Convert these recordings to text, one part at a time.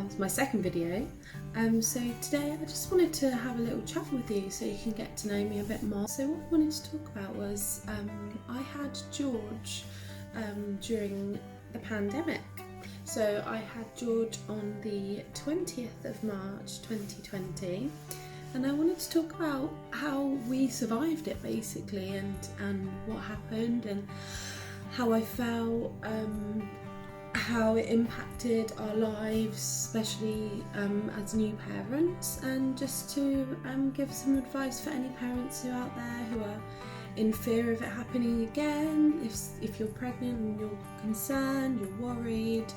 It's my second video. So today I just wanted to have a little chat with you so you can get to know me a bit more. So what I wanted to talk about was I had George during the pandemic. So I had George on the 20th of March 2020, and I wanted to talk about how we survived it basically, and what happened and how I felt, how it impacted our lives, especially as new parents, and just to give some advice for any parents who are out there who are in fear of it happening again. If you're pregnant and you're concerned, you're worried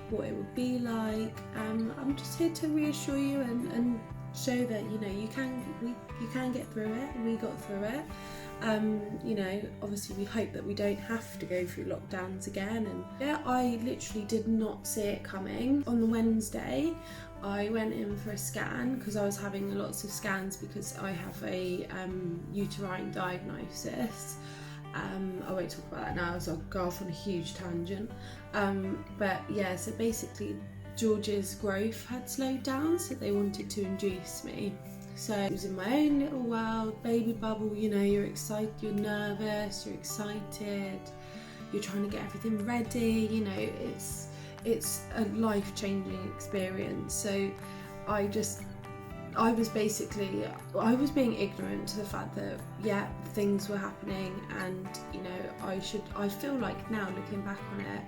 what it would be like, I'm just here to reassure you and show that you can get through it. We got through it. Obviously we hope that we don't have to go through lockdowns again, and yeah, I literally did not see it coming. On the Wednesday I went in for a scan because I was having lots of scans because I have a uterine diagnosis. I won't talk about that now, so I'll go off on a huge tangent. But yeah, so basically George's growth had slowed down, so they wanted to induce me. So it was in my own little world, baby bubble, you're excited, you're nervous, you're excited, you're trying to get everything ready, it's a life-changing experience. So I was being ignorant to the fact that, yeah, things were happening, and, I feel like now, looking back on it,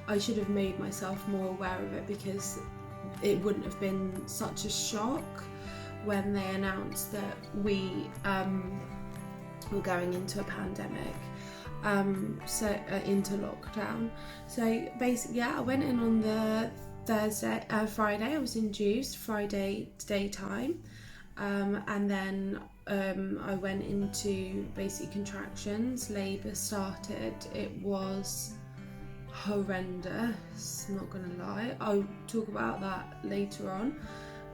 I should have made myself more aware of it, because it wouldn't have been such a shock when they announced that we were going into a pandemic, into lockdown. So basically, yeah, I went in on the Friday. I was induced Friday daytime, and then I went into basic contractions. Labour started. It was horrendous, I'm not gonna lie. I'll talk about that later on.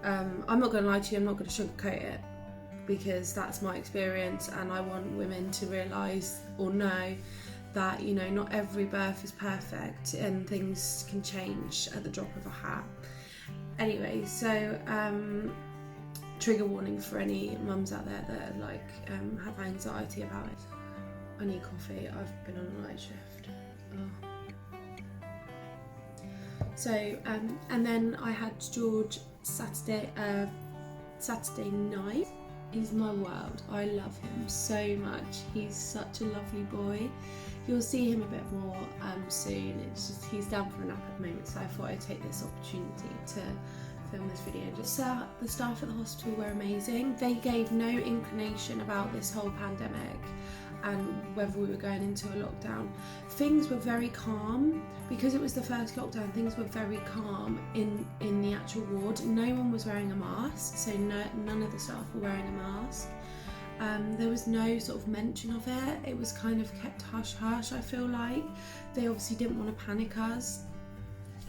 I'm not going to lie to you, I'm not going to sugarcoat it, because that's my experience, and I want women to realise or know that not every birth is perfect and things can change at the drop of a hat. Anyway, so trigger warning for any mums out there that have anxiety about it. I need coffee, I've been on a night shift. Oh. So and then I had George Saturday night. He's my world. I love him so much. He's such a lovely boy. You'll see him a bit more soon. It's just he's down for a nap at the moment, so I thought I'd take this opportunity to film this video. Just the staff at the hospital were amazing. They gave no inclination about this whole pandemic and whether we were going into a lockdown. Things were very calm because it was the first lockdown. Things were very calm in the actual ward. No one was wearing a mask, so none of the staff were wearing a mask. There was no sort of mention of it. It was kind of kept hush hush. I feel like they obviously didn't want to panic us.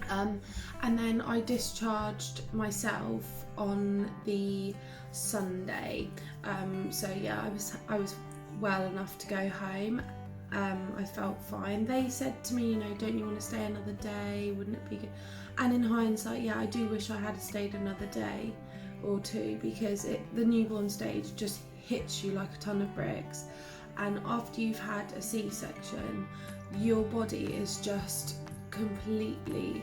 And then I discharged myself on the Sunday. So yeah, I was well enough to go home. I felt fine. They said to me, don't you want to stay another day? Wouldn't it be good? And in hindsight, yeah, I do wish I had stayed another day or two, because the newborn stage just hits you like a ton of bricks. And after you've had a C-section, your body is just completely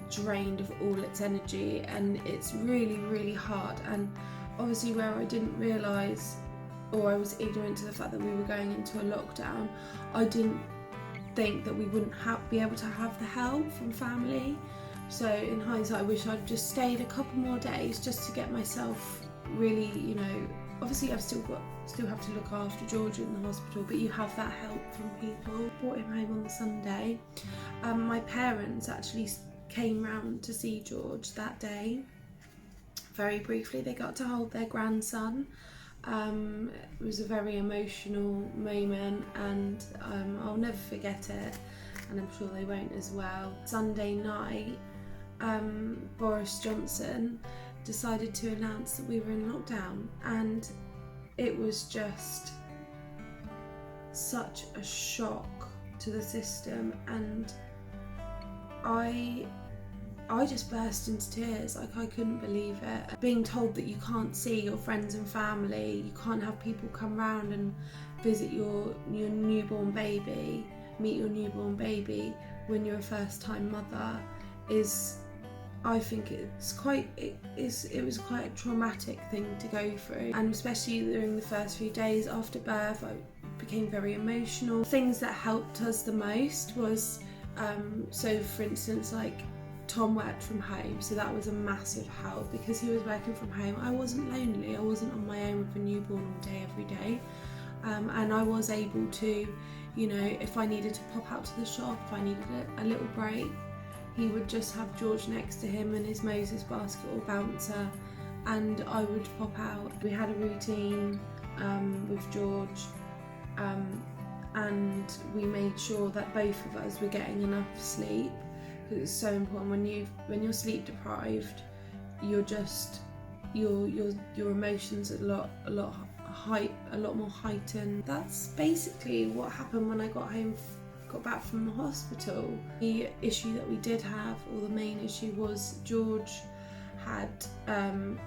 drained of all its energy, and it's really, really hard. And obviously where I didn't realise, or I was ignorant to the fact that we were going into a lockdown, I didn't think that we wouldn't be able to have the help from family. So in hindsight, I wish I'd just stayed a couple more days just to get myself really, you know, obviously I've still have to look after George in the hospital, but you have that help from people. Brought him home on the Sunday. My parents actually came round to see George that day. Very briefly, they got to hold their grandson. It was a very emotional moment, and I'll never forget it, and I'm sure they won't as well. Sunday night, Boris Johnson decided to announce that we were in lockdown, and it was just such a shock to the system, and I just burst into tears. Like, I couldn't believe it. Being told that you can't see your friends and family, you can't have people come round and visit your newborn baby, meet your newborn baby when you're a first-time mother, is, I think it was quite a traumatic thing to go through. And especially during the first few days after birth, I became very emotional. Things that helped us the most was, so for instance, like, Tom worked from home, so that was a massive help because he was working from home. I wasn't lonely, I wasn't on my own with a newborn all day every day, and I was able to, you know, if I needed to pop out to the shop, if I needed a little break, he would just have George next to him and his Moses basketball bouncer, and I would pop out. We had a routine with George, and we made sure that both of us were getting enough sleep. It's so important when you're sleep deprived, your emotions are a lot more heightened. That's basically what happened when I got back from the hospital. The issue that we did have, or the main issue, was George had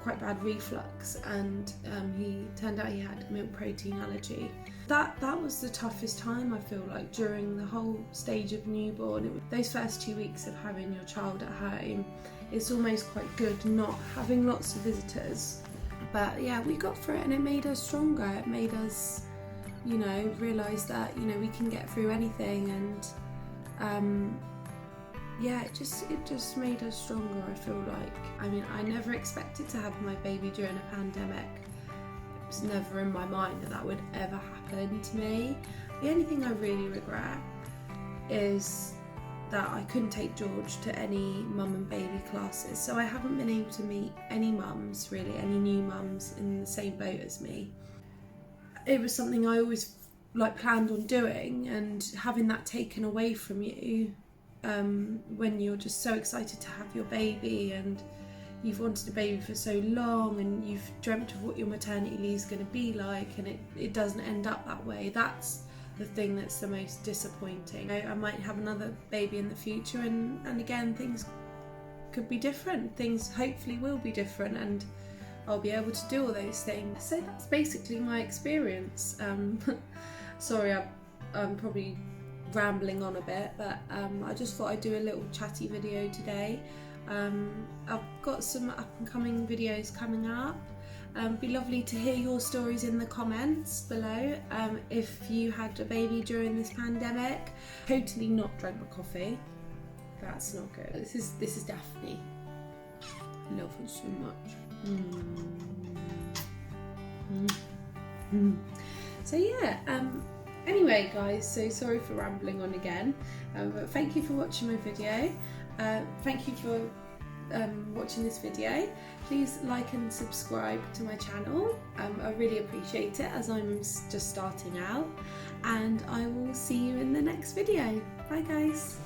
quite bad reflux, and he turned out he had milk protein allergy. That was the toughest time, I feel like, during the whole stage of newborn. Those first 2 weeks of having your child at home, it's almost quite good not having lots of visitors. But yeah, we got through it, and it made us stronger. It made us, you know, realise that, you know, we can get through anything, and yeah, it just made us stronger, I feel like. I mean, I never expected to have my baby during a pandemic. It was never in my mind that would ever happen to me. The only thing I really regret is that I couldn't take George to any mum and baby classes, so I haven't been able to meet any mums, really, any new mums in the same boat as me. It was something I always planned on doing, and having that taken away from you, when you're just so excited to have your baby, and you've wanted a baby for so long, and you've dreamt of what your maternity leave is going to be like, and it doesn't end up that way. That's the thing that's the most disappointing. I might have another baby in the future, and again, things could be different. Things hopefully will be different, and I'll be able to do all those things. So that's basically my experience. Sorry, I'm probably rambling on a bit, but I just thought I'd do a little chatty video today. I've got some up and coming videos coming up. It'd be lovely to hear your stories in the comments below. If you had a baby during this pandemic. Totally not drank my coffee. That's not good. This is Daphne. I love her so much. So yeah, anyway guys, so sorry for rambling on again, but thank you for watching my video. Thank you for watching this video. Please like and subscribe to my channel. I really appreciate it, as I'm just starting out, and I will see you in the next video. Bye guys.